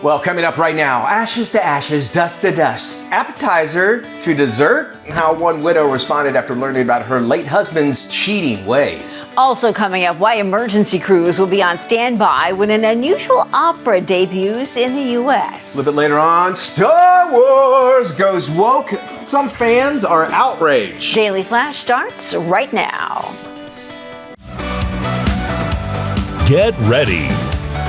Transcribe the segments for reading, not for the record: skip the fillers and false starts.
Well, coming up right now, ashes to ashes, dust to dust, appetizer to dessert, how one widow responded after learning about her late husband's cheating ways. Also coming up, why emergency crews will be on standby when an unusual opera debuts in the U.S. A little bit later on, Star Wars goes woke. Some fans are outraged. Daily Flash starts right now. Get ready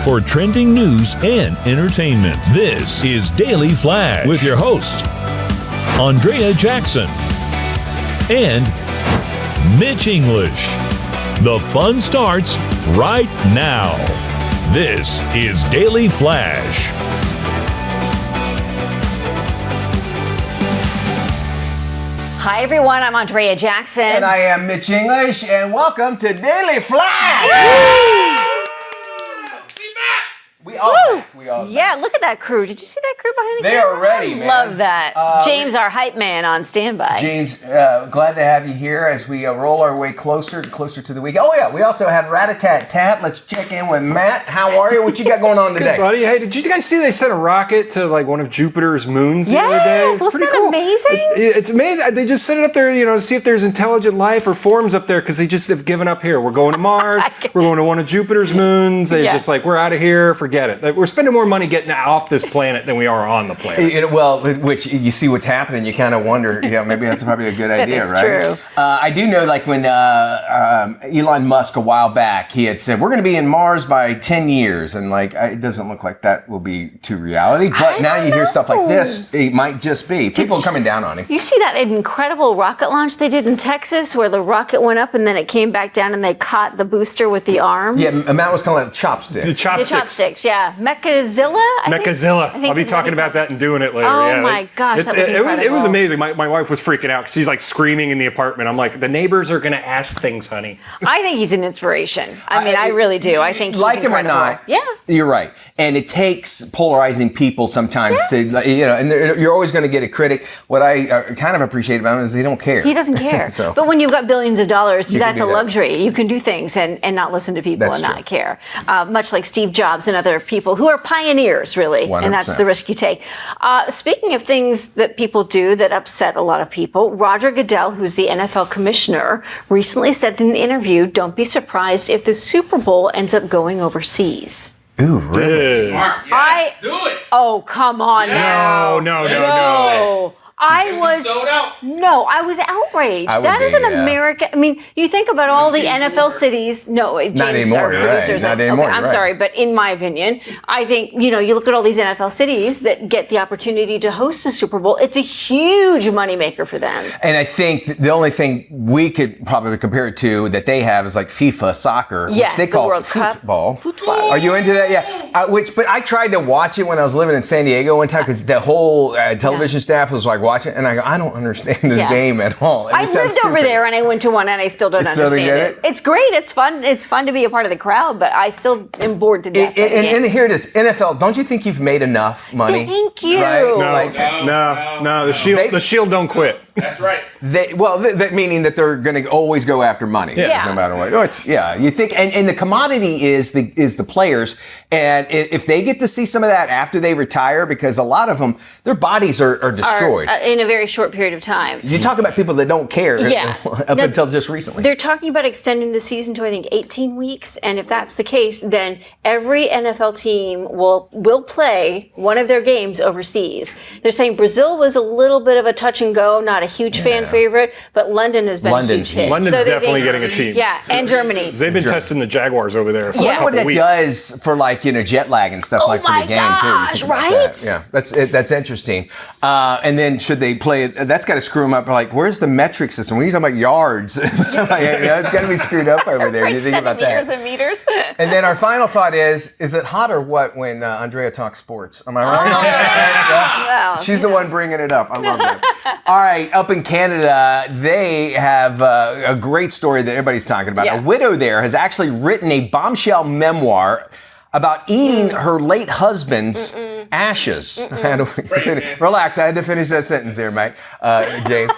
for trending news and entertainment. This is Daily Flash with your hosts, Andrea Jackson and Mitch English. The fun starts right now. This is Daily Flash. Hi, everyone. I'm Andrea Jackson. And I am Mitch English, and welcome to Daily Flash. We all Yeah, look at that crew. Did you see that crew behind the They camera? are ready, man. Love that. James, our hype man, on standby. James, glad to have you here as we roll our way closer to the weekend. Oh, yeah, we also have Rat-a-tat-tat. Let's check in with Matt. How are you? What you got going on today? Good, buddy. Hey, did you guys see they sent a rocket to like one of Jupiter's moons the other day? It's wasn't pretty that cool. amazing? It's amazing. They just sent it up there, to see if there's intelligent life or forms up there because they just have given up here. We're going to Mars. We're going to one of Jupiter's moons. They're just like, we're out of here. Forget it. We're spending more money getting off this planet than we are on the planet. Well, which you see what's happening, you kind of wonder, maybe that's probably a good idea, is right? true. I do know, like when Elon Musk a while back, he had said we're going to be in Mars by 10 years, and it doesn't look like that will be to reality. But now you hear stuff like this, it might just be. People are coming down on him. You see that incredible rocket launch they did in Texas, where the rocket went up and then it came back down, and they caught the booster with the arms. Yeah, Matt was calling it chopsticks. The chopsticks. The chopsticks, yeah. Mechazilla? Mechazilla. I'll be talking about that and doing it later. Oh my gosh, that was incredible. It was amazing. My wife was freaking out because she's like screaming in the apartment. I'm like, the neighbors are going to ask things, honey. I think he's an inspiration. I really do. I think he's like him or incredible. not, you're right. And it takes polarizing people sometimes to, and you're always going to get a critic. What I kind of appreciate about him is he don't care. He doesn't care. So, but when you've got billions of dollars, that's a that. luxury. You can do things and not listen to people That's and true. not care. Much like Steve Jobs and other people who are pioneers, really. 100%. And that's the risk you take. Speaking of things that people do that upset a lot of people, Roger Goodell, who's the NFL commissioner, recently said in an interview, don't be surprised if the Super Bowl ends up going overseas. Ooh, really? Smart. Yes, do it. Oh, come on now. No. I was sold out. No, I was outraged. I would That is be, an American. I mean, you think about all the NFL cities. No, James, anymore, our you're right. producers. Not anymore, Okay, I'm right. sorry, but in my opinion, I think you look at all these NFL cities that get the opportunity to host the Super Bowl. It's a huge moneymaker for them. And I think the only thing we could probably compare it to that they have is like FIFA soccer, Yes, which they the call World Cup. football. Are you into that? Yeah. But I tried to watch it when I was living in San Diego one time because the whole television staff was like watching, and I go, I don't understand this game at all. I lived over there and I went to one and I still don't Still don't understand get it. It's great. It's fun. It's fun to be a part of the crowd, but I still am bored to death. And here it is, NFL. Don't you think you've made enough money? Thank you. Right? No. The Shield don't quit. That's right. That meaning that they're going to always go after money, no matter what. You think, and the commodity is the players, and if they get to see some of that after they retire, because a lot of them, their bodies are destroyed in a very short period of time. You talk about people that don't care until just recently. They're talking about extending the season to, I think, 18 weeks. And if that's the case, then every NFL team will play one of their games overseas. They're saying Brazil was a little bit of a touch and go, not a huge fan favorite, but London has been a huge hit. London's definitely getting a team. Yeah, and Germany. They've been testing the Jaguars over there for a I wonder couple what that weeks. does for jet lag and stuff for the game too. You think about right? that. Yeah, that's interesting. And then should they play it? That's got to screw them up. Like, where's the metric system? When you talk about yards, it's got to be screwed up over there. You think about that. Meters. And then our final thought is it hot or what when Andrea talks sports? Am I right on that? Well, She's the one bringing it up. I love that. All right, up in Canada, they have a great story that everybody's talking about. A widow there has actually written a bombshell memoir about eating her late husband's ashes. Relax, I had to finish that sentence there, Mike. James.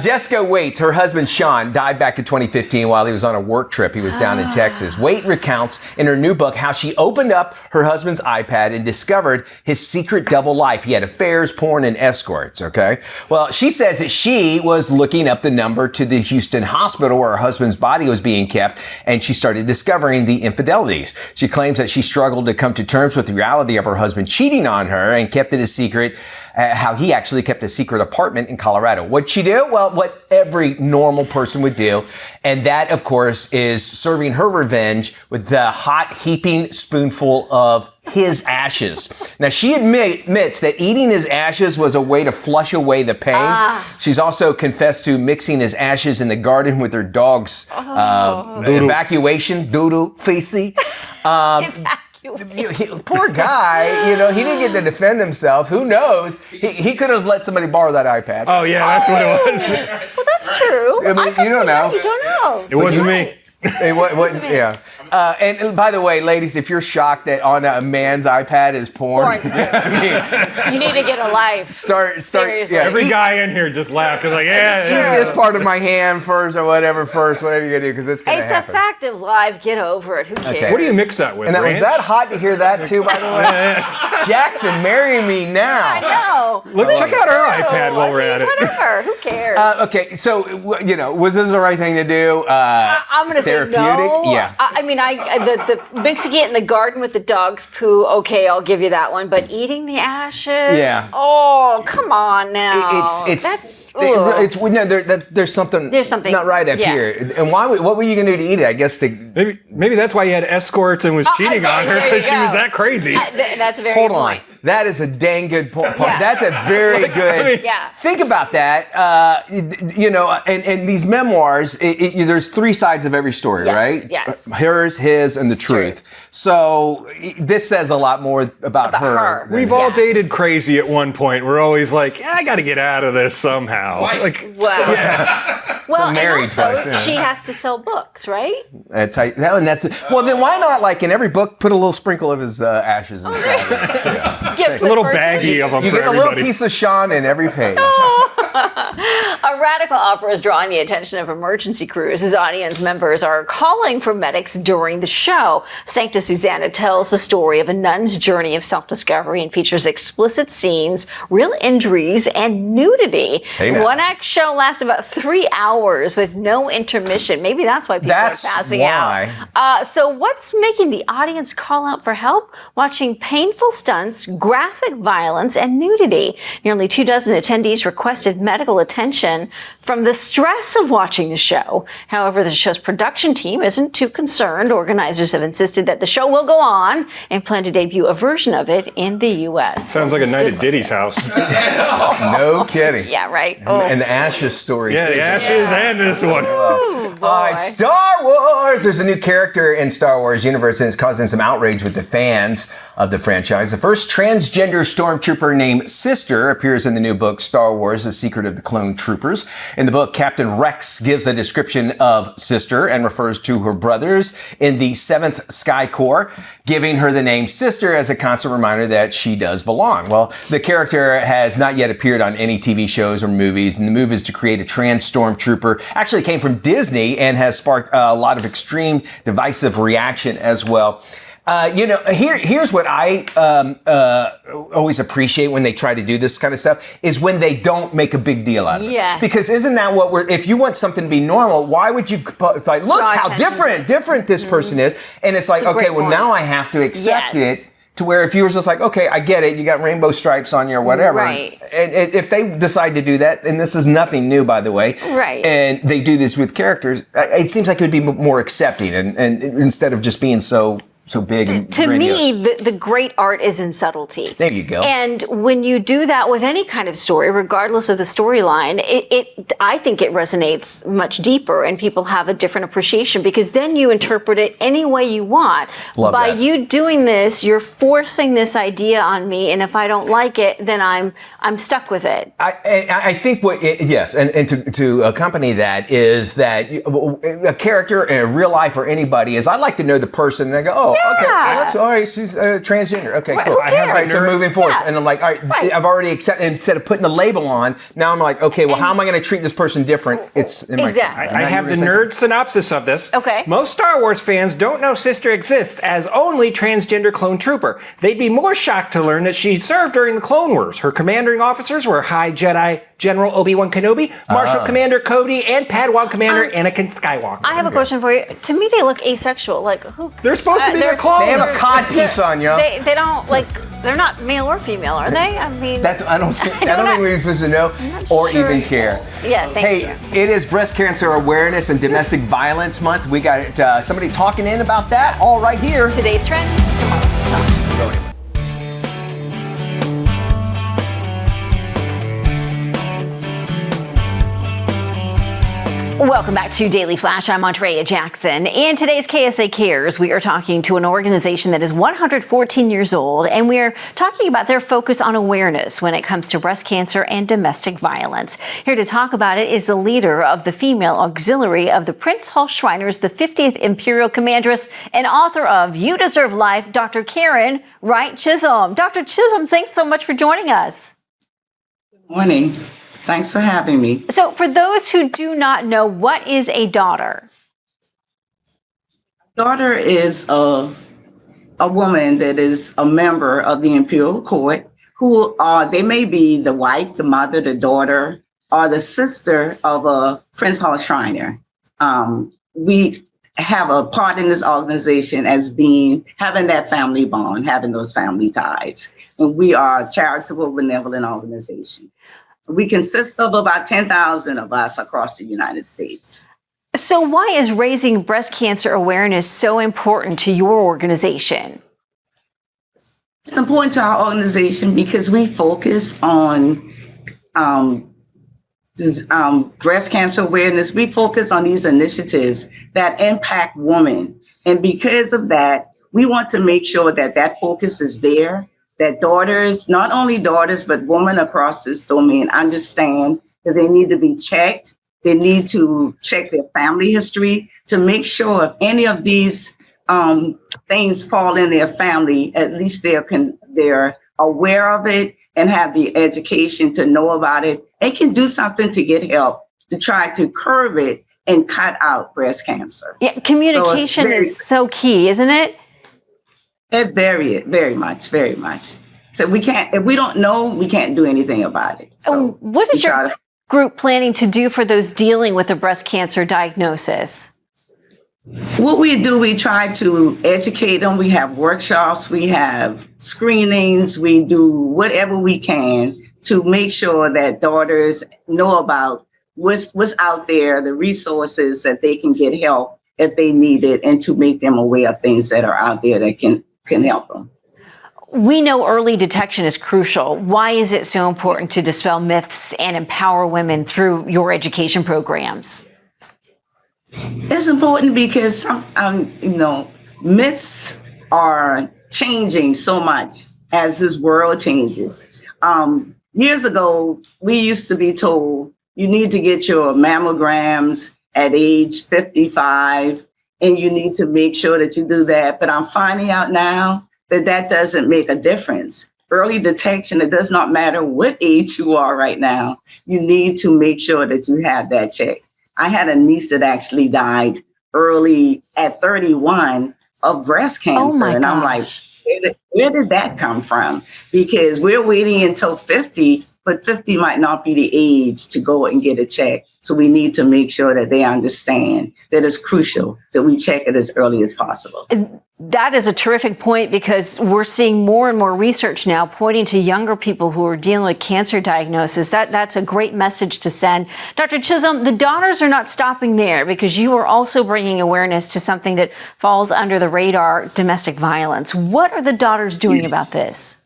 Jessica Waite, her husband Sean, died back in 2015 while he was on a work trip. He was down in Texas. Waite recounts in her new book how she opened up her husband's iPad and discovered his secret double life. He had affairs, porn, and escorts, okay? Well, she says that she was looking up the number to the Houston hospital where her husband's body was being kept, and she started discovering the infidelities. She claims that she struggled to come to terms with the reality of her husband cheating on her and kept it a secret, how he actually kept a secret apartment in Colorado. What'd she do? Well, what every normal person would do. And that, of course, is serving her revenge with the hot heaping spoonful of his ashes. Now, she admits that eating his ashes was a way to flush away the pain. She's also confessed to mixing his ashes in the garden with her dog's evacuation, doodle, feces. Poor guy, he didn't get to defend himself. Who knows? He could have let somebody borrow that iPad. Oh, yeah, that's what it was. Well, that's true. I mean, you don't know. You don't know. It wasn't me. Yeah. And by the way, ladies, if you're shocked that on a man's iPad is porn, I mean, you need to get a life. Start. Seriously. Yeah, Every guy in here just laughed. It's like, eat this part of my hand first, or whatever you're gonna do, because it's gonna happen. It's a fact of life. Get over it. Who cares? Okay. what do you mix that with? And was that hot to hear that too? By the way, Jackson, marry me now. I know. Look, check out our iPad while we're at it. Whatever. Who cares? Okay, so was this the right thing to do? I'm gonna say no. Yeah. I mean, the mixing it in the garden with the dog's poo. Okay, I'll give you that one. But eating the ashes. Yeah. Oh, come on now. There's something. There's something not right up here. And what were you gonna do to eat it? I guess maybe that's why he had escorts and was cheating on her, because she was that crazy. That's a very Hold good on. point. That is a dang good point. Yeah. That's a very good. Think about that. And these memoirs. There's three sides of every story, right? Yes. Hers, his, and the truth. So this says a lot more about her. We've all dated crazy at one point. We're always like, I got to get out of this somehow. Well, So married and also, twice, she has to sell books, right? That's how. Well, then why not, like in every book, put a little sprinkle of his ashes inside? A little baggie of them. You for get a everybody. little piece of Sean in every page. A radical opera is drawing the attention of emergency crews as audience members are calling for medics during the show. Sancta Susanna tells the story of a nun's journey of self-discovery and features explicit scenes, real injuries, and nudity. The one-act show lasts about 3 hours with no intermission. Maybe that's why people are passing out. So what's making the audience call out for help? Watching painful stunts, graphic violence, and nudity. Nearly 24 attendees requested medical attention from the stress of watching the show. However, the show's production team isn't too concerned. Organizers have insisted that the show will go on and plan to debut a version of it in the U.S. Sounds like a night at Diddy's house. No kidding. Yeah, right. And the ashes story, too. The ashes and this one. All right, Star Wars. There's a new character in Star Wars universe, and it's causing some outrage with the fans of the franchise. The first transgender stormtrooper named Sister appears in the new book, Star Wars, The Secret of the Clone Troopers. In the book, Captain Rex gives a description of Sister and refers to her brothers in the 7th Sky Corps, giving her the name Sister as a constant reminder that she does belong. Well, the character has not yet appeared on any TV shows or movies, and the move is to create a trans stormtrooper. Actually came from Disney and has sparked a lot of extreme divisive reaction as well. Here's what I always appreciate when they try to do this kind of stuff is when they don't make a big deal out of it. Yes. Because isn't that what if you want something to be normal, why would you, it's like, look how different this person is. And it's like, okay, well, now I have to accept it. To where if you were just like, okay, I get it, you got rainbow stripes on you or whatever. Right. And if they decide to do that, and this is nothing new, by the way. Right. And they do this with characters, it seems like it would be more accepting and instead of just being so big and to grandiose. me, the great art is in subtlety. There you go. And when you do that with any kind of story, regardless of the storyline, I think it resonates much deeper and people have a different appreciation because then you interpret it any way you want. Love By that. you doing this, you're forcing this idea on me, and if I don't like it, then I'm stuck with it. I think and to accompany that is that a character in real life or anybody is I like to know the person and I go, okay. Well, that's all right. She's transgender. Okay, cool. Who cares? All right, so moving forward, Yeah. and I'm like, all right, Right. I've already accepted. Instead of putting the label on, now I'm like, okay, well, how am I going to treat this person different? Exactly. I have the nerd synopsis of this. Okay. Most Star Wars fans don't know Sister exists as only transgender clone trooper. They'd be more shocked to learn that she served during the Clone Wars. Her commanding officers were High Jedi General Obi-Wan Kenobi, Marshal Commander Cody, and Padawan Commander Anakin Skywalker. I have a question for you. To me, they look asexual. Like, who? They're supposed to be their clones. They have a cod piece on you. They don't like. They're not male or female, are they? I mean, I don't think we're supposed to know or sure. even care. Yeah, thank you. It is Breast Cancer Awareness and Domestic Violence Month. We got somebody talking in about that all right here. Today's trends, tomorrow's Go anyway. Welcome back to Daily Flash. I'm Andrea Jackson. In today's KSA Cares, we are talking to an organization that is 114 years old, and we are talking about their focus on awareness when it comes to breast cancer and domestic violence. Here to talk about it is the leader of the Female Auxiliary of the Prince Hall Shriners, the 50th Imperial Commandress, and author of You Deserve Life, Dr. Karen Wright Chisholm. Dr. Chisholm, thanks so much for joining us. Good morning. Thanks for having me. So for those who do not know, what is a daughter? Daughter is a woman that is a member of the Imperial Court who they may be the wife, the mother, the daughter, or the sister of a Prince Hall Shriner. We have a part in this organization as having that family bond, having those family ties. And we are a charitable, benevolent organization. We consist of about 10,000 of us across the United States. So why is raising breast cancer awareness so important to your organization? It's important to our organization because we focus on breast cancer awareness. We focus on these initiatives that impact women. And because of that, we want to make sure that that focus is there, that daughters, not only daughters, but women across this domain understand that they need to be checked. They need to check their family history to make sure if any of these things fall in their family, at least they're aware of it and have the education to know about it. They can do something to get help to try to curb it and cut out breast cancer. Yeah, communication is so key, isn't it? It very much. So if we don't know, we can't do anything about it. So what is your group planning to do for those dealing with a breast cancer diagnosis? What we do, we try to educate them. We have workshops, we have screenings, we do whatever we can to make sure that daughters know about what's out there, the resources that they can get help if they need it, and to make them aware of things that are out there that can help them. We know early detection is crucial. Why is it so important to dispel myths and empower women through your education programs? It's important because myths are changing so much as this world changes. Years ago, we used to be told you need to get your mammograms at age 55, and you need to make sure that you do that. But I'm finding out now that that doesn't make a difference. Early detection, it does not matter what age you are right now. You need to make sure that you have that checked. I had a niece that actually died early at 31 of breast cancer. And I'm like, where did that come from? Because we're waiting until 50, but 50 might not be the age to go and get a check. So we need to make sure that they understand that it's crucial that we check it as early as possible. That is a terrific point, because we're seeing more and more research now pointing to younger people who are dealing with cancer diagnosis. That's a great message to send. Dr. Chisholm, the daughters are not stopping there, because you are also bringing awareness to something that falls under the radar, domestic violence. What are the daughters doing about this?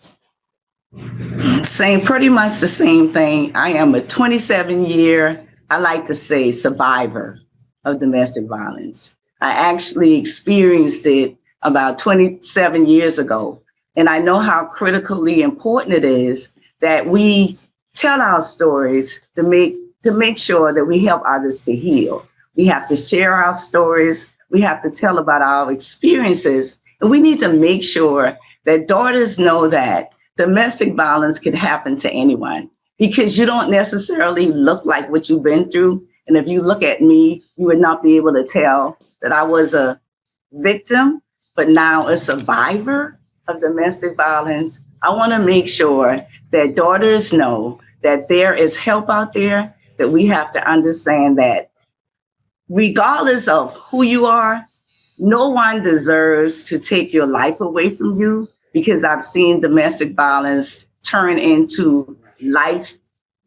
Pretty much the same thing. I am a 27-year, I like to say, survivor of domestic violence. I actually experienced it about 27 years ago. And I know how critically important it is that we tell our stories to make sure that we help others to heal. We have to share our stories. We have to tell about our experiences And we need to make sure that daughters know that domestic violence can happen to anyone, because you don't necessarily look like what you've been through. And if you look at me, you would not be able to tell that I was a victim, but now a survivor of domestic violence. I want to make sure that daughters know that there is help out there, that we have to understand that regardless of who you are, no one deserves to take your life away from you, because I've seen domestic violence turn into life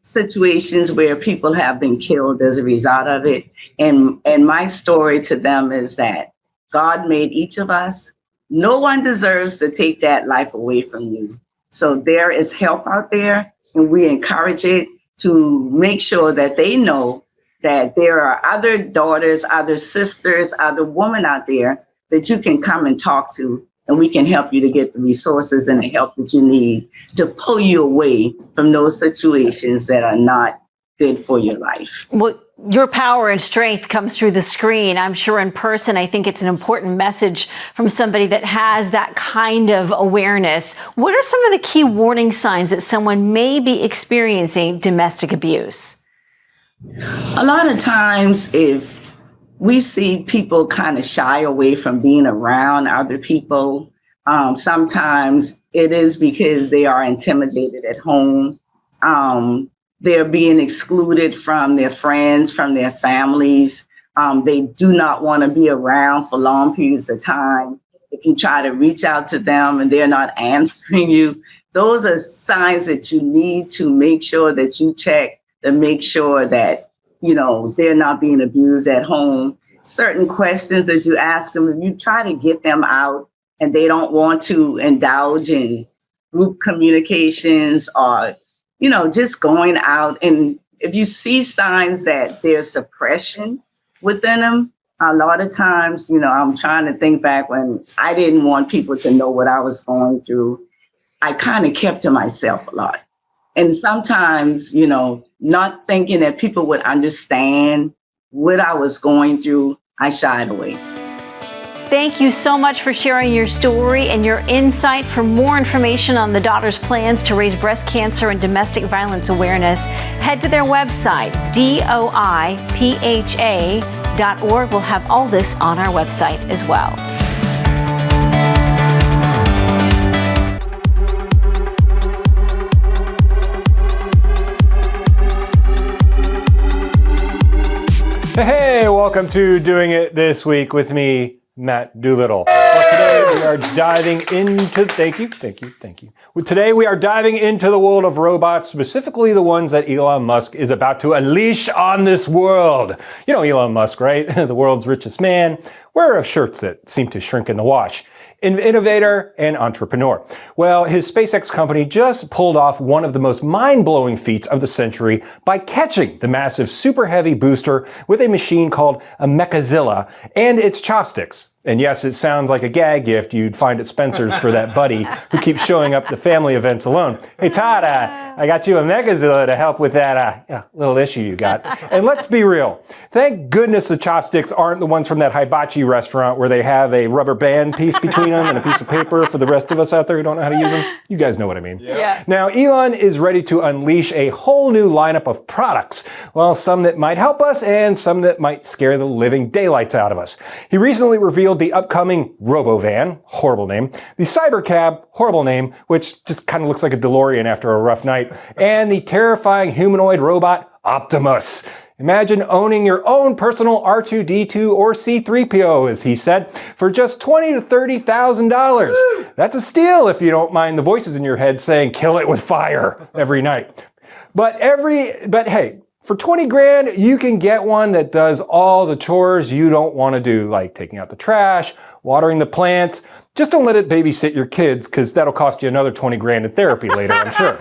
situations where people have been killed as a result of it. And my story to them is that God made each of us. No one deserves to take that life away from you. So there is help out there, and we encourage it, to make sure that they know that there are other daughters, other sisters, other women out there that you can come and talk to, and we can help you to get the resources and the help that you need to pull you away from those situations that are not good for your life. Well, your power and strength comes through the screen. I'm sure in person, I think it's an important message from somebody that has that kind of awareness. What are some of the key warning signs that someone may be experiencing domestic abuse? A lot of times, if we see people kind of shy away from being around other people, sometimes it is because they are intimidated at home. They're being excluded from their friends, from their families. They do not want to be around for long periods of time. If you try to reach out to them and they're not answering you, those are signs that you need to make sure that you check, to make sure that, you know, they're not being abused at home. Certain questions that you ask them, if you try to get them out and they don't want to indulge in group communications or, you know, just going out. And if you see signs that there's suppression within them, a lot of times, you know, I'm trying to think back when I didn't want people to know what I was going through. I kind of kept to myself a lot. And sometimes, you know, not thinking that people would understand what I was going through, I shied away. Thank you so much for sharing your story and your insight. For more information on the Daughters' plans to raise breast cancer and domestic violence awareness, head to their website, doipha.org. We'll have all this on our website as well. Hey, welcome to Doing It This Week with me, Matt Doolittle. Well, today we are diving into, thank you. Well, today we are diving into the world of robots, specifically the ones that Elon Musk is about to unleash on this world. You know Elon Musk, right? The world's richest man, wearer of shirts that seem to shrink in the wash. Innovator and entrepreneur. Well, his SpaceX company just pulled off one of the most mind-blowing feats of the century by catching the massive super heavy booster with a machine called a Mechazilla and its chopsticks. And yes, it sounds like a gag gift you'd find at Spencer's for that buddy who keeps showing up to family events alone. Hey Todd, I got you a Mechazilla to help with that little issue you got. And let's be real. Thank goodness the chopsticks aren't the ones from that hibachi restaurant where they have a rubber band piece between them and a piece of paper for the rest of us out there who don't know how to use them. You guys know what I mean. Yeah. Now, Elon is ready to unleash a whole new lineup of products. Well, some that might help us and some that might scare the living daylights out of us. He recently revealed the upcoming Robovan, horrible name, the Cybercab, horrible name, which just kind of looks like a DeLorean after a rough night, and the terrifying humanoid robot Optimus. Imagine owning your own personal R2-D2 or C-3PO, as he said, for just $20,000 to $30,000. That's a steal if you don't mind the voices in your head saying, "Kill it with fire," every night. But hey, for 20 grand, you can get one that does all the chores you don't want to do, like taking out the trash, watering the plants. Just don't let it babysit your kids, because that'll cost you another 20 grand in therapy later, I'm sure.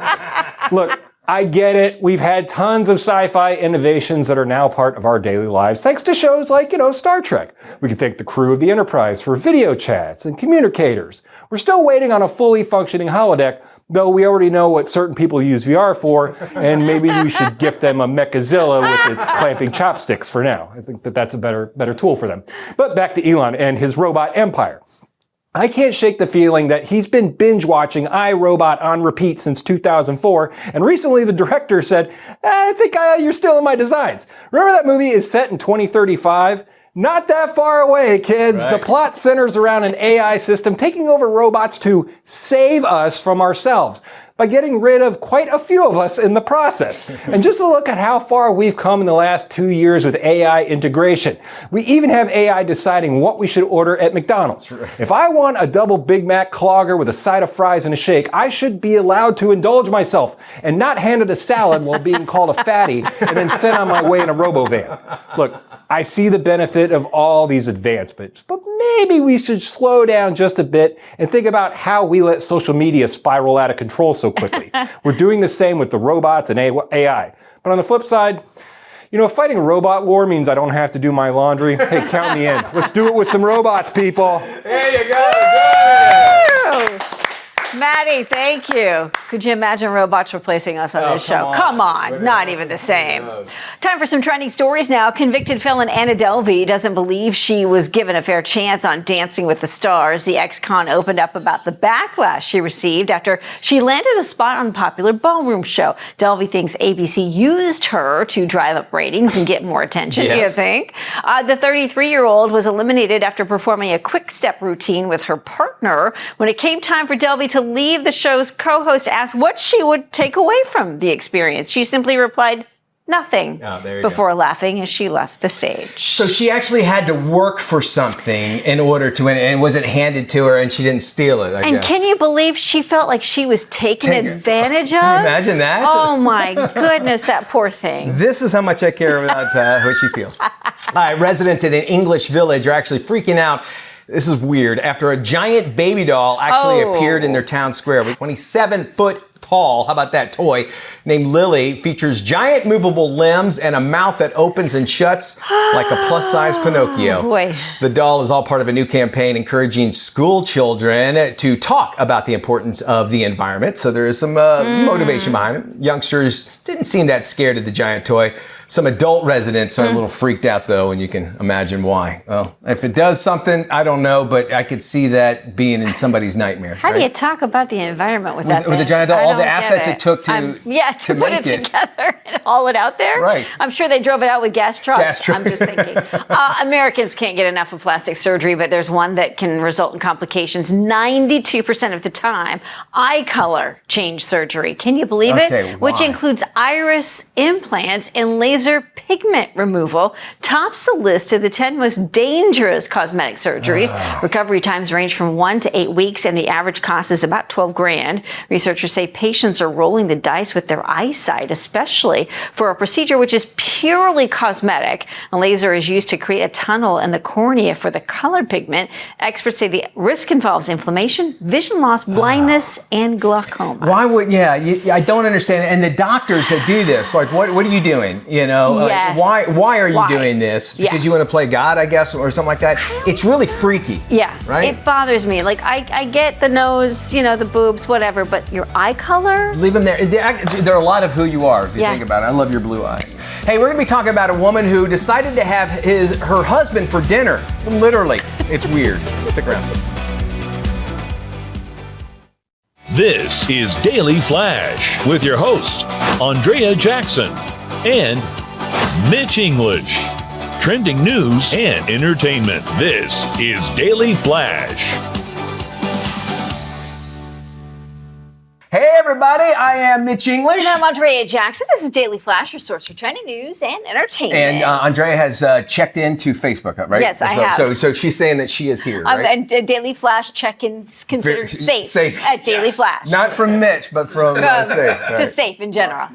Look, I get it. We've had tons of sci-fi innovations that are now part of our daily lives, thanks to shows like, Star Trek. We can thank the crew of the Enterprise for video chats and communicators. We're still waiting on a fully functioning holodeck, though we already know what certain people use VR for, and maybe we should gift them a Mechazilla with its clamping chopsticks for now. I think that's a better tool for them. But back to Elon and his robot empire. I can't shake the feeling that he's been binge watching iRobot on repeat since 2004, and recently the director said, I think you're still in my designs. Remember that movie is set in 2035? Not that far away, kids. Right. The plot centers around an AI system taking over robots to save us from ourselves by getting rid of quite a few of us in the process. And just a look at how far we've come in the last 2 years with AI integration. We even have AI deciding what we should order at McDonald's. If I want a double Big Mac clogger with a side of fries and a shake, I should be allowed to indulge myself and not handed a salad while being called a fatty and then sent on my way in a robo-van. Look, I see the benefit of all these advancements, but maybe we should slow down just a bit and think about how we let social media spiral out of control so quickly. We're doing the same with the robots and AI. But on the flip side, fighting a robot war means I don't have to do my laundry. Hey, count me in. Let's do it with some robots, people. There you go. Good. Maddie, thank you. Could you imagine robots replacing us on this show? Come on, not even the same. Time for some trending stories now. Convicted felon Anna Delvey doesn't believe she was given a fair chance on Dancing with the Stars. The ex-con opened up about the backlash she received after she landed a spot on the popular ballroom show. Delvey thinks ABC used her to drive up ratings and get more attention, you think? The 33-year-old was eliminated after performing a quick-step routine with her partner. When it came time for Delvey to leave, the show's co-host asked what she would take away from the experience. She simply replied, nothing, before laughing as she left the stage. So she actually had to work for something in order to win it, and it wasn't handed to her, and she didn't steal it, I guess. Can you believe she felt like she was taken advantage of? Can you imagine that? Oh my goodness, that poor thing. This is how much I care about what she feels. All right, residents in an English village are actually freaking out. This is weird. After a giant baby doll actually appeared in their town square with 27-foot tall, how about that toy, named Lily, features giant movable limbs and a mouth that opens and shuts like a plus-size Pinocchio. Boy. The doll is all part of a new campaign encouraging school children to talk about the importance of the environment. So there is some motivation behind it. Youngsters didn't seem that scared of the giant toy. Some adult residents are a little freaked out, though, and you can imagine why. Well, if it does something, I don't know, but I could see that being in somebody's nightmare. How do you talk about the environment with that thing? With the giant doll, all the assets it took to put it together and haul it out there? Right. I'm sure they drove it out with gas trucks. I'm just thinking. Americans can't get enough of plastic surgery, but there's one that can result in complications 92% of the time. Eye color change surgery. Can you believe it? Which includes iris implants and laser pigment removal. Tops the list of the 10 most dangerous cosmetic surgeries. Recovery times range from 1 to 8 weeks, and the average cost is about $12,000. Researchers say patients are rolling the dice with their eyesight, especially for a procedure which is purely cosmetic. A laser is used to create a tunnel in the cornea for the color pigment. Experts say the risk involves inflammation, vision loss, blindness, and glaucoma. Why would, I don't understand. And the doctors that do this, like, what are you doing? Yes. Like, why are you doing this? Because you want to play God, I guess, or something like that? It's really freaky. Yeah. Right? It bothers me. Like, I get the nose, the boobs, whatever, but your eye color? Leave them there. They're a lot of who you are, if you think about it. I love your blue eyes. Hey, we're going to be talking about a woman who decided to have her husband for dinner. Literally. It's weird. Stick around. This is Daily Flash with your hosts, Andrea Jackson and Mitch English. Trending news and entertainment. This is Daily Flash. Hey everybody, I am Mitch English. And I'm Andrea Jackson. This is Daily Flash, your source for trending news and entertainment. And Andrea has checked into Facebook, right? Yes, I have. So she's saying that she is here, right? And Daily Flash check-ins considered safe at Daily Flash. Not from Mitch, but from safe. Right. Just safe in general.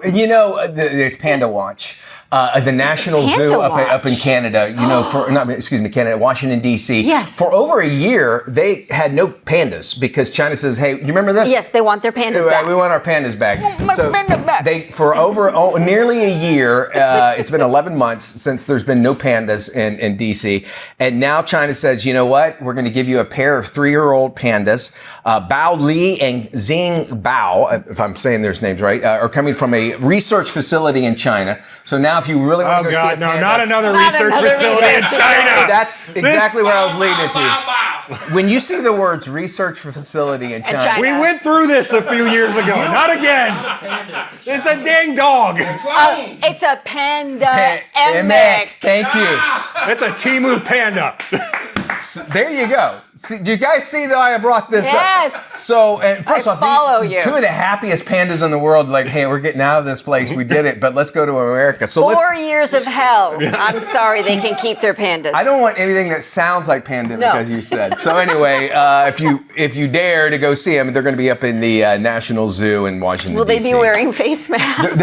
It's Panda Watch. The National Zoo up in Canada, Canada, Washington, D.C. Yes. For over a year, they had no pandas because China says, hey, you remember this? Yes, they want their pandas back. We want our pandas back. Pandas back. For over nearly a year, it's been 11 months since there's been no pandas in D.C. And now China says, you know what? We're going to give you a pair of 3-year-old pandas. Bao Li and Xing Bao, if I'm saying their names right, are coming from a research facility in China. So now if you really want to go see a panda. Not another research facility in China. That's exactly where I was leading it to. When you see the words research facility in China. We went through this a few years ago. Not again. It's a dang dog. It's a panda MX. Thank you. It's a Temu panda. So, there you go. See, do you guys see that I brought this up? So, and first off, two of the happiest pandas in the world, like, hey, we're getting out of this place. We did it, but let's go to America. So 4 years of hell. I'm sorry, they can keep their pandas. I don't want anything that sounds like panda because you said. So anyway, if you dare to go see them, they're going to be up in the National Zoo in Washington, Will they be wearing face masks?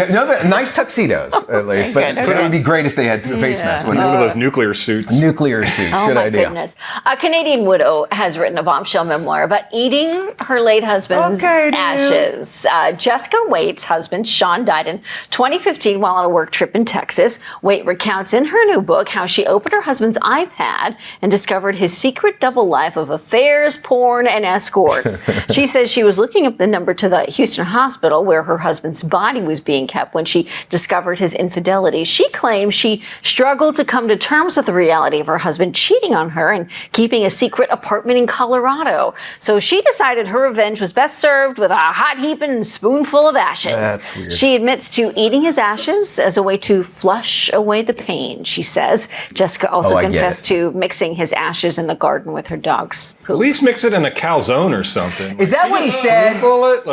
Nice tuxedos, at least. But it would be great if they had face masks. One of those nuclear suits. Nuclear suits. Oh, good idea. Goodness. A Canadian widow has written a bombshell memoir about eating her late husband's ashes. Jessica Waite's husband, Sean, died in 2015 while on a work trip in Texas. Waite recounts in her new book how she opened her husband's iPad and discovered his secret double life of affairs, porn, and escorts. She says she was looking up the number to the Houston hospital where her husband's body was being kept when she discovered his infidelity. She claims she struggled to come to terms with the reality of her husband cheating on her and keeping a secret apartment in Colorado. So she decided her revenge was best served with a hot heaping spoonful of ashes. That's weird. She admits to eating his ashes as a way to flush away the pain, she says. Jessica also confessed to mixing his ashes in the garden with her dog's poop. At least mix it in a calzone or something. Is that what he said?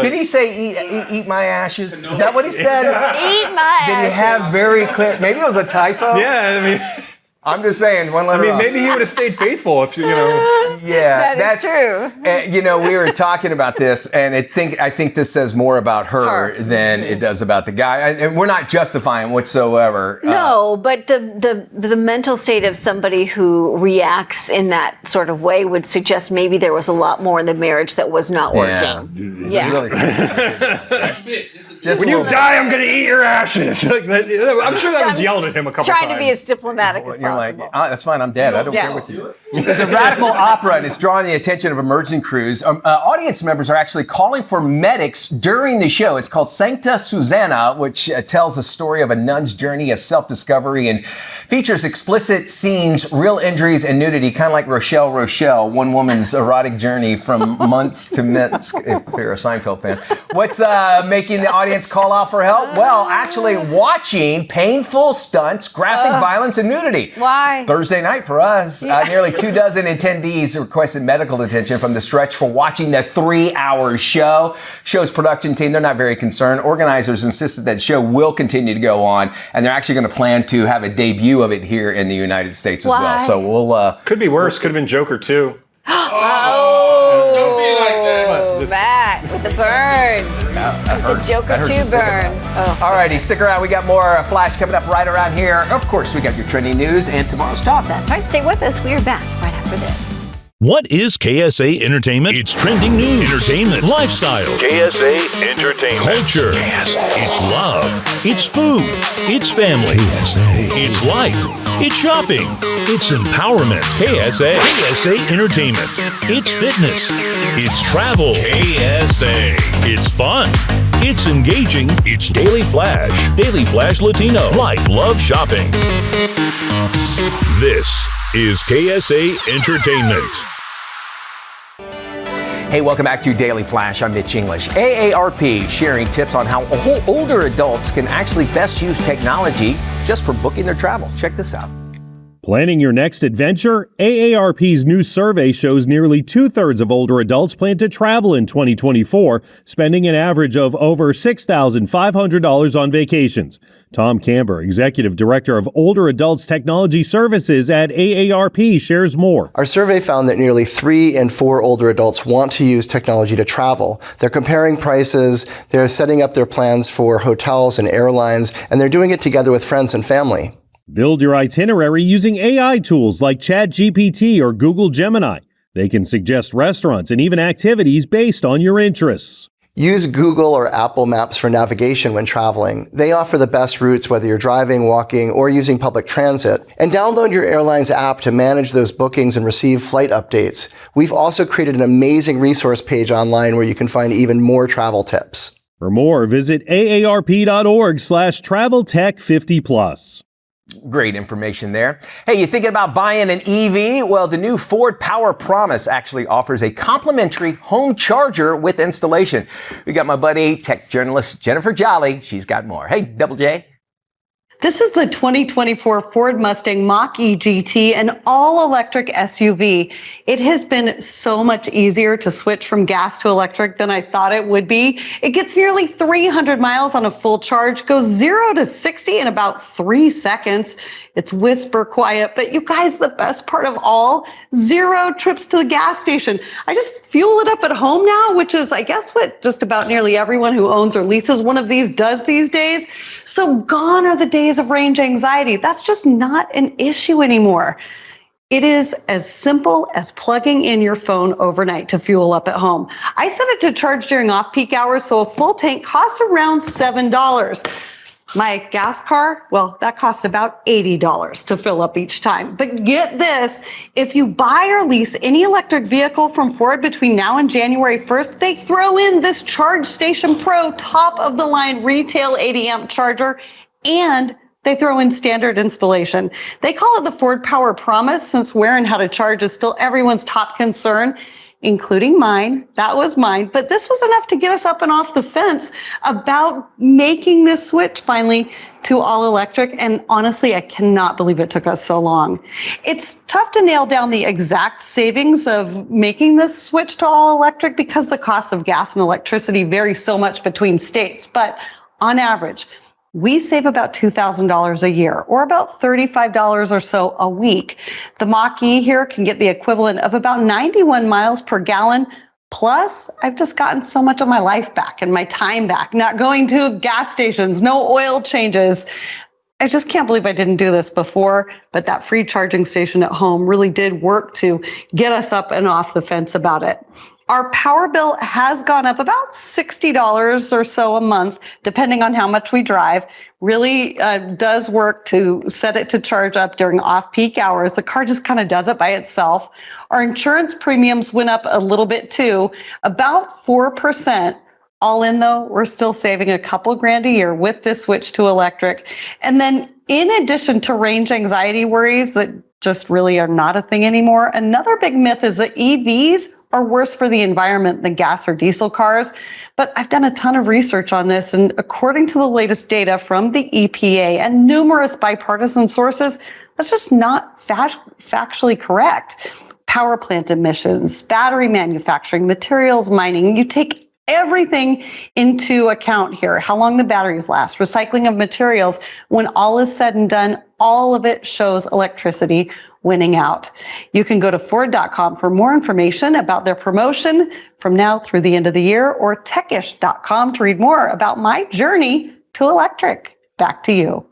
Did he say eat my ashes? Is that what he said? Eat my ashes. Did he have very clear? Maybe it was a typo. Yeah, I mean, I'm just saying, one letter off. maybe he would have stayed faithful if you know. Yeah, that's true. We were talking about this, and I think this says more about her than it does about the guy. And we're not justifying whatsoever. No, but the mental state of somebody who reacts in that sort of way would suggest maybe there was a lot more in the marriage that was not working. Yeah. Really. When you die, I'm going to eat your ashes. I'm sure that was yelled at him a couple times. Trying to be as diplomatic as possible. You're like, that's fine, I'm dead. I don't care what you do. There's a radical opera, and it's drawing the attention of emergency crews. Audience members are actually calling for medics during the show. It's called Sancta Susanna, which tells the story of a nun's journey of self-discovery and features explicit scenes, real injuries, and nudity, kind of like Rochelle, one woman's erotic journey from months to Minsk, if you're a Seinfeld fan. What's making the audience call out for help? Well, actually watching painful stunts, graphic violence, and nudity. Why? Thursday night for us. Nearly 24 attendees requested medical attention from the stretch for watching the 3-hour show. Show's production team, they're not very concerned. Organizers insisted that the show will continue to go on, and they're actually going to plan to have a debut of it here in the United States as well. So we'll... Could be worse. Could have been Joker 2. Don't be like that. Matt, with the burn. That hurts. The Joker 2 burn. Alrighty, stick around. We got more Flash coming up right around here. Of course, we got your trending news and tomorrow's talk. That's right. Stay with us. We are back right after this. What is KSA Entertainment? It's trending news, entertainment, lifestyle. KSA Entertainment. Culture. It's love. It's food. It's family. KSA. It's life. It's shopping. It's empowerment. KSA. KSA Entertainment. It's fitness. It's travel. KSA. It's fun. It's engaging. It's Daily Flash. Daily Flash Latino. Life, love, shopping. This is KSA Entertainment. Hey, welcome back to Daily Flash. I'm Mitch English. AARP sharing tips on how older adults can actually best use technology just for booking their travels. Check this out. Planning your next adventure? AARP's new survey shows nearly 2/3 of older adults plan to travel in 2024, spending an average of over $6,500 on vacations. Tom Camber, Executive Director of Older Adults Technology Services at AARP, shares more. Our survey found that nearly 3 in 4 older adults want to use technology to travel. They're comparing prices, they're setting up their plans for hotels and airlines, and they're doing it together with friends and family. Build your itinerary using AI tools like ChatGPT or Google Gemini. They can suggest restaurants and even activities based on your interests. Use Google or Apple Maps for navigation when traveling. They offer the best routes whether you're driving, walking, or using public transit. And download your airline's app to manage those bookings and receive flight updates. We've also created an amazing resource page online where you can find even more travel tips. For more, visit aarp.org/traveltech50+. Great information there. Hey, you thinking about buying an EV? Well, the new Ford Power Promise actually offers a complimentary home charger with installation. We got my buddy, tech journalist Jennifer Jolly. She's got more. Hey, Double J. This is the 2024 Ford Mustang Mach-E GT, an all-electric SUV. It has been so much easier to switch from gas to electric than I thought it would be. It gets nearly 300 miles on a full charge, goes 0 to 60 in about 3 seconds. It's whisper quiet, but you guys, the best part of all, 0 trips to the gas station. I just fuel it up at home now, which is, I guess, what just about nearly everyone who owns or leases one of these does these days. So gone are the days of range anxiety. That's just not an issue anymore. It is as simple as plugging in your phone overnight to fuel up at home. I set it to charge during off-peak hours, so a full tank costs around $7. My gas car, well, that costs about $80 to fill up each time. But get this, if you buy or lease any electric vehicle from Ford between now and January 1st, they throw in this Charge Station Pro top-of-the-line retail 80-amp charger, and they throw in standard installation. They call it the Ford Power Promise, since where and how to charge is still everyone's top concern, including mine. That was mine. But this was enough to get us up and off the fence about making this switch finally to all electric. And honestly, I cannot believe it took us so long. It's tough to nail down the exact savings of making this switch to all electric because the cost of gas and electricity vary so much between states. But on average, we save about $2,000 a year, or about $35 or so a week. The Mach-E here can get the equivalent of about 91 miles per gallon. Plus, I've just gotten so much of my life back and my time back, not going to gas stations, no oil changes. I just can't believe I didn't do this before, but that free charging station at home really did work to get us up and off the fence about it. Our power bill has gone up about $60 or so a month, depending on how much we drive. Really does work to set it to charge up during off-peak hours. The car just kind of does it by itself. Our insurance premiums went up a little bit too, about 4%. All in though, we're still saving a couple grand a year with this switch to electric. And then in addition to range anxiety worries that just really are not a thing anymore, another big myth is that EVs are worse for the environment than gas or diesel cars. But I've done a ton of research on this, and according to the latest data from the EPA and numerous bipartisan sources, that's just not factually correct. Power plant emissions, battery manufacturing, materials mining, you take everything into account here. How long the batteries last, recycling of materials. When all is said and done, all of it shows electricity winning out. You can go to Ford.com for more information about their promotion from now through the end of the year, or techish.com to read more about my journey to electric. Back to you.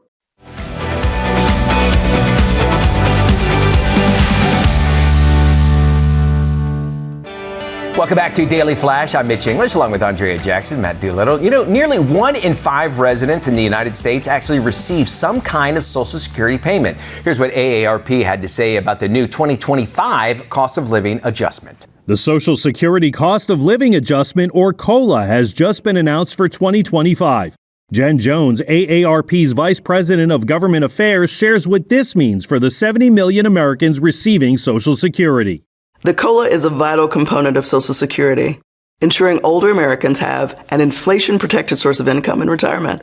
Welcome back to Daily Flash. I'm Mitch English, along with Andrea Jackson, Matt Doolittle. You know, nearly 1 in 5 residents in the United States actually receive some kind of Social Security payment. Here's what AARP had to say about the new 2025 cost of living adjustment. The Social Security Cost of Living Adjustment, or COLA, has just been announced for 2025. Jen Jones, AARP's Vice President of Government Affairs, shares what this means for the 70 million Americans receiving Social Security. The COLA is a vital component of Social Security, ensuring older Americans have an inflation-protected source of income in retirement.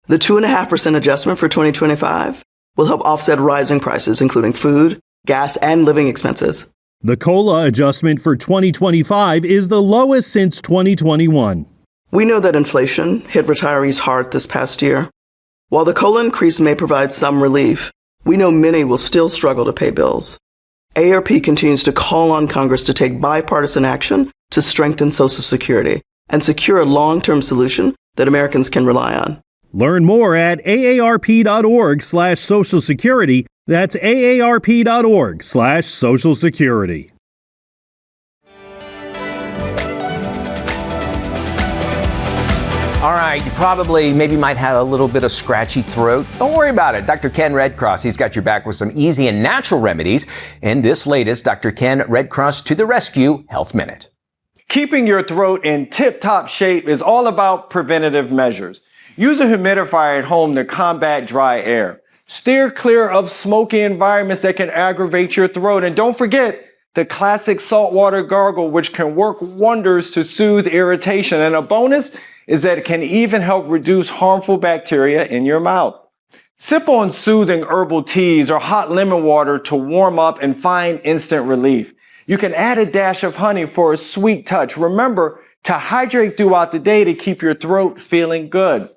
The 2.5% adjustment for 2025 will help offset rising prices, including food, gas, and living expenses. The COLA adjustment for 2025 is the lowest since 2021. We know that inflation hit retirees hard this past year. While the COLA increase may provide some relief, we know many will still struggle to pay bills. AARP continues to call on Congress to take bipartisan action to strengthen Social Security and secure a long-term solution that Americans can rely on. Learn more at aarp.org/Social Security. That's aarp.org/Social Security. All right, you probably might have a little bit of scratchy throat. Don't worry about it. Dr. Ken Redcross, he's got your back with some easy and natural remedies. In this latest Dr. Ken Redcross to the Rescue Health Minute. Keeping your throat in tip-top shape is all about preventative measures. Use a humidifier at home to combat dry air. Steer clear of smoky environments that can aggravate your throat. And don't forget the classic saltwater gargle, which can work wonders to soothe irritation. And a bonus is that it can even help reduce harmful bacteria in your mouth. Sip on soothing herbal teas or hot lemon water to warm up and find instant relief. You can add a dash of honey for a sweet touch. Remember to hydrate throughout the day to keep your throat feeling good.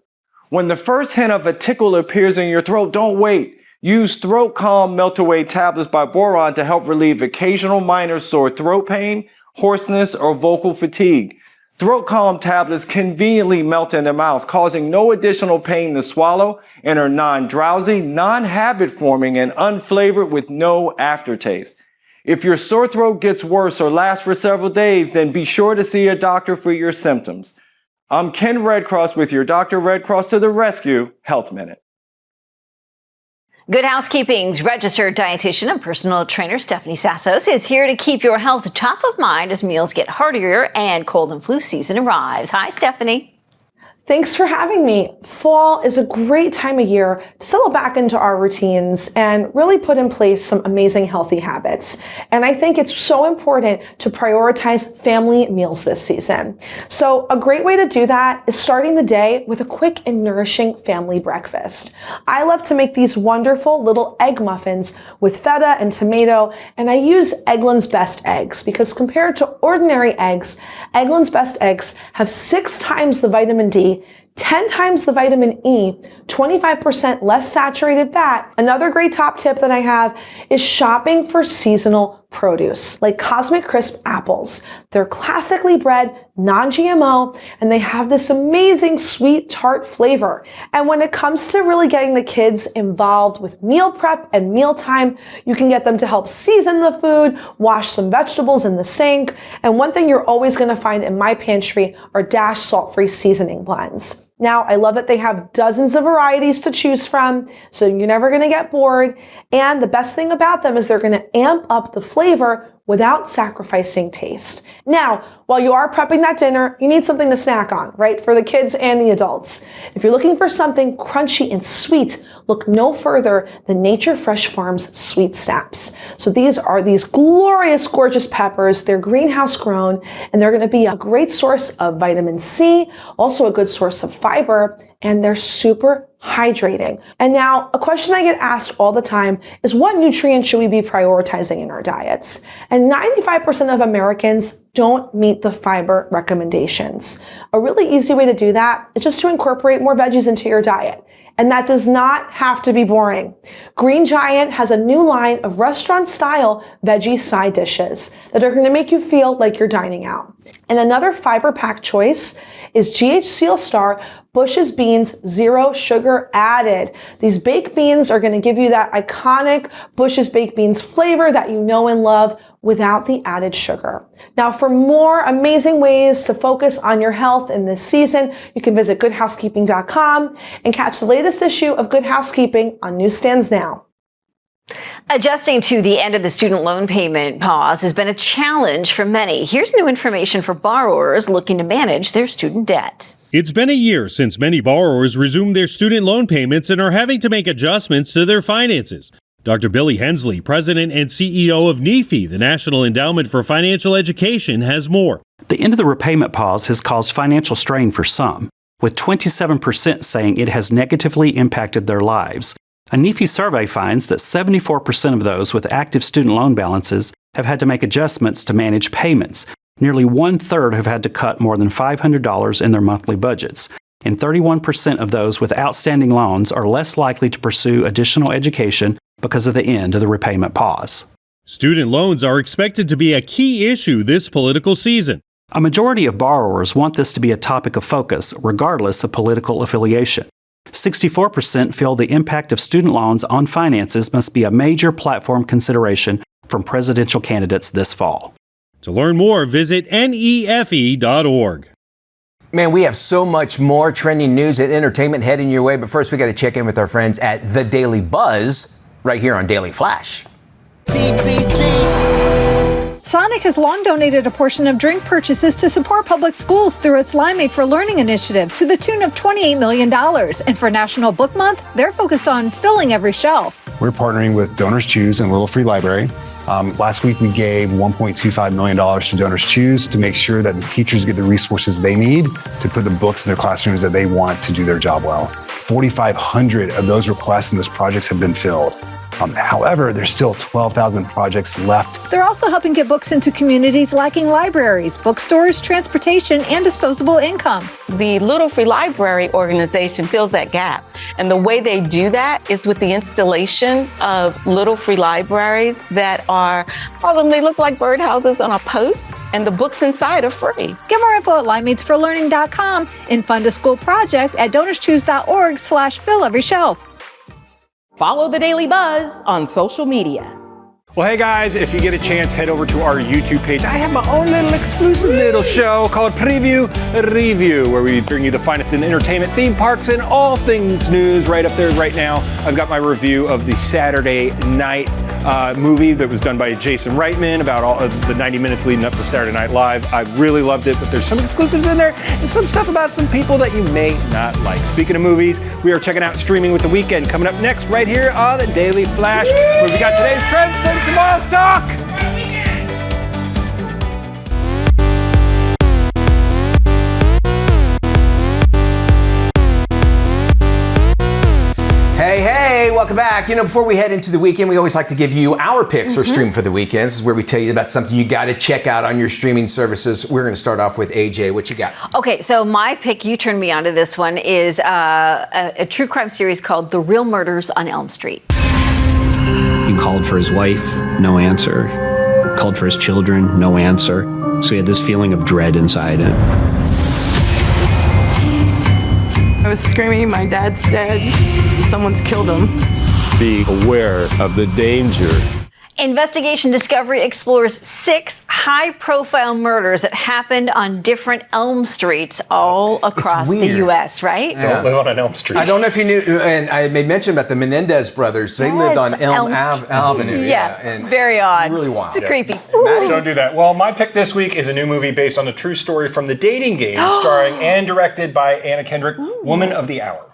When the first hint of a tickle appears in your throat, don't wait. Use Throat Calm Melt-Away tablets by Boron to help relieve occasional minor sore throat pain, hoarseness, or vocal fatigue. Throat Calm tablets conveniently melt in the mouth, causing no additional pain to swallow, and are non-drowsy, non-habit forming, and unflavored with no aftertaste. If your sore throat gets worse or lasts for several days, then be sure to see a doctor for your symptoms. I'm Ken Redcross with your Dr. Redcross to the Rescue Health Minute. Good Housekeeping's registered dietitian and personal trainer Stephanie Sassos is here to keep your health top of mind as meals get harder and cold and flu season arrives. Hi, Stephanie. Thanks for having me. Fall is a great time of year to settle back into our routines and really put in place some amazing healthy habits. And I think it's so important to prioritize family meals this season. So a great way to do that is starting the day with a quick and nourishing family breakfast. I love to make these wonderful little egg muffins with feta and tomato, and I use Eggland's Best Eggs because compared to ordinary eggs, Eggland's Best Eggs have 6 times the vitamin D, 10 times the vitamin E, 25% less saturated fat. Another great top tip that I have is shopping for seasonal produce, like Cosmic Crisp apples. They're classically bred, non-GMO, and they have this amazing sweet tart flavor. And when it comes to really getting the kids involved with meal prep and mealtime, you can get them to help season the food, wash some vegetables in the sink, and one thing you're always going to find in my pantry are Dash salt-free seasoning blends. Now, I love that they have dozens of varieties to choose from, so you're never going to get bored. And the best thing about them is they're going to amp up the flavor without sacrificing taste. Now, while you are prepping that dinner, you need something to snack on, right? For the kids and the adults. If you're looking for something crunchy and sweet, look no further than Nature Fresh Farms Sweet Snaps. So these are these glorious, gorgeous peppers. They're greenhouse grown, and they're going to be a great source of vitamin C, also a good source of fiber, and they're super hydrating. And now, a question I get asked all the time is what nutrients should we be prioritizing in our diets? And 95% of Americans don't meet the fiber recommendations. A really easy way to do that is just to incorporate more veggies into your diet. And that does not have to be boring. Green Giant has a new line of restaurant-style veggie side dishes that are going to make you feel like you're dining out. And another fiber-packed choice is GH Seal Star Bush's Beans Zero Sugar Added. These baked beans are going to give you that iconic Bush's Baked Beans flavor that you know and love without the added sugar. Now, for more amazing ways to focus on your health in this season, you can visit goodhousekeeping.com and catch the latest issue of Good Housekeeping on newsstands now. Adjusting to the end of the student loan payment pause has been a challenge for many. Here's new information for borrowers looking to manage their student debt. It's been a year since many borrowers resumed their student loan payments and are having to make adjustments to their finances. Dr. Billy Hensley, president and CEO of NEFI, the National Endowment for Financial Education, has more. The end of the repayment pause has caused financial strain for some, with 27% saying it has negatively impacted their lives. A NEFI survey finds that 74% of those with active student loan balances have had to make adjustments to manage payments. Nearly 1/3 have had to cut more than $500 in their monthly budgets, and 31% of those with outstanding loans are less likely to pursue additional education because of the end of the repayment pause. Student loans are expected to be a key issue this political season. A majority of borrowers want this to be a topic of focus, regardless of political affiliation. 64% feel the impact of student loans on finances must be a major platform consideration from presidential candidates this fall. To learn more, visit nefe.org. Man, we have so much more trending news and entertainment heading your way. But first, we got to check in with our friends at The Daily Buzz right here on Daily Flash. Sonic has long donated a portion of drink purchases to support public schools through its Limeade for Learning initiative to the tune of $28 million. And for National Book Month, they're focused on filling every shelf. We're partnering with Donors Choose and Little Free Library. Last week, we gave $1.25 million to Donors Choose to make sure that the teachers get the resources they need to put the books in their classrooms that they want to do their job well. 4,500 of those requests in those projects have been filled. However, there's still 12,000 projects left. They're also helping get books into communities lacking libraries, bookstores, transportation, and disposable income. The Little Free Library organization fills that gap. And the way they do that is with the installation of little free libraries that are, they look like birdhouses on a post, and the books inside are free. Get more info at limeadesforlearning.com and fund a school project at donorschoose.org/fill every shelf. Follow The Daily Buzz on social media. Well, hey guys, if you get a chance, head over to our YouTube page. I have my own little exclusive little show called Preview Review, where we bring you the finest in entertainment, theme parks, and all things news right up there right now. I've got my review of the Saturday Night movie that was done by Jason Reitman about all of the 90 minutes leading up to Saturday Night Live. I really loved it, but there's some exclusives in there and some stuff about some people that you may not like. Speaking of movies, we are checking out Streaming with the Weekend coming up next right here on the Daily Flash, where we got today's trends and tomorrow's talk. Hey, welcome back. Before we head into the weekend, we always like to give you our picks for Stream for the Weekend. This is where we tell you about something you got to check out on your streaming services. We're going to start off with AJ. What you got? Okay, so my pick, you turned me onto this one, is a true crime series called The Real Murders on Elm Street. He called for his wife, no answer. Called for his children, no answer. So he had this feeling of dread inside him. I was screaming, my dad's dead. Someone's killed him. Be aware of the danger. Investigation Discovery explores 6 high-profile murders that happened on different Elm Streets all across the U.S., right? Don't live on an Elm Street. I don't know if you knew, and I made mention about the Menendez brothers. They lived on Elm Avenue. And very odd. Really wild. It's creepy. Maddie? Don't do that. Well, my pick this week is a new movie based on the true story from The Dating Game, starring and directed by Anna Kendrick, Woman of the Hour.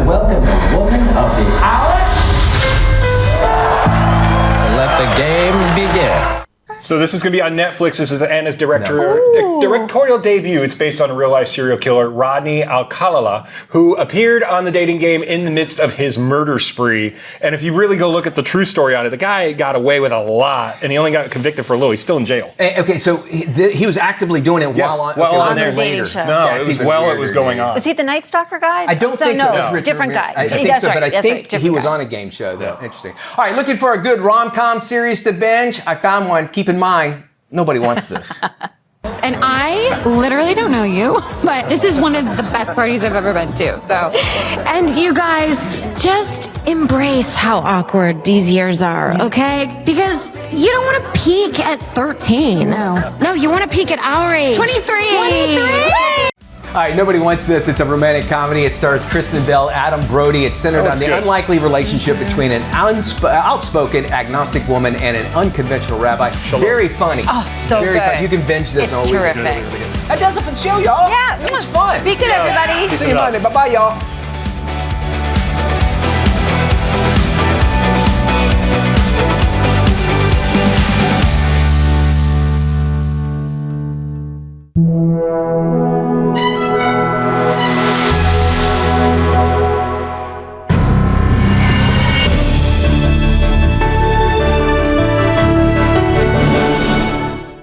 Welcome to Woman of the Hour. Let the games begin. So this is going to be on Netflix. This is Anna's directorial debut. It's based on a real-life serial killer, Rodney Alcala, who appeared on The Dating Game in the midst of his murder spree. And if you really go look at the true story on it, the guy got away with a lot, and he only got convicted for a little. He's still in jail. Okay, so he was actively doing it while on there later. No, it was while it was going on. Was he the Night Stalker guy? I don't think so. No, different guy. I think so, but I think he was on a game show, though. Interesting. All right, looking for a good rom-com series to binge? I found one. Keep in mind, nobody wants this. And I literally don't know you, but this is one of the best parties I've ever been to. So, and you guys just embrace how awkward these years are, okay? Because you don't want to peak at 13. No, you want to peak at our age. 23. All right, nobody wants this. It's a romantic comedy. It stars Kristen Bell, Adam Brody. It's centered on the unlikely relationship between an outspoken agnostic woman and an unconventional rabbi. Very funny. Oh, so very good. Fun. You can binge this all week. Terrific. That does it for the show, y'all. Yeah, it was fun. Be good, everybody. See you Monday. Bye-bye, y'all.